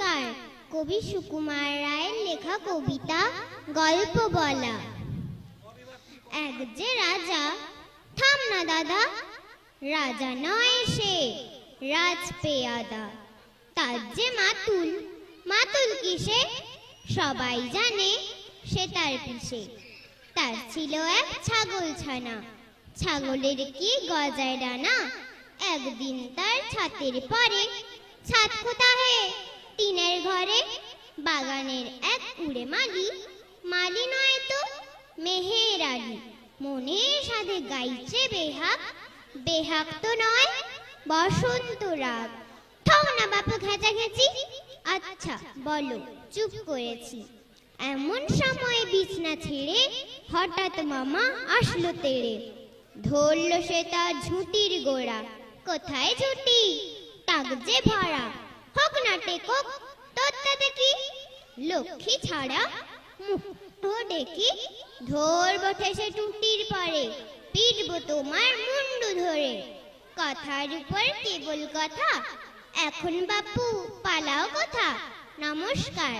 নমস্কার। কবি সুকুমার রায়ের লেখা কবিতা গল্প বলা। এক যে রাজা, থাম না দাদা, রাজা নয় সে রাজপেয়াদা। তার যে মাতুল, মাতুল কিসে সবাই জানে, সে তার পিসে। তার ছিল এক ছাগল ছানা, ছাগলের কি গজায় ডানা। একদিন তার ছাতের পরে, ছাদ কোথাহে টিনের ঘরে, বাগানের এক উড়ে মালি, মালি নয় তো মেহের আলী। মনে সাধে গাইছে বেহাক, বেহাক তো নয় বসন্ত রাগ। থাও না বাপু ঘেঁচাঘেঁচি, আচ্ছা বলো চুপ করেছি। এমন সময় বিছনা ছেড়ে হঠাৎ মামা আসলো তেড়ে। ধরল সে তার ঝুঁটির গোড়া, কোথায় ঝুঁটি টাক যে ভরা। হোক না টেকক তোরটা দেখি, লক্ষ্মী ছাড়া মুখ দেখি। ধরব ঠেসে টুটির পরে, পিটবো তোমার মুন্ডু ধরে। কথার উপর কেবল কথা, এখন বাপু পালাও কথা। নমস্কার।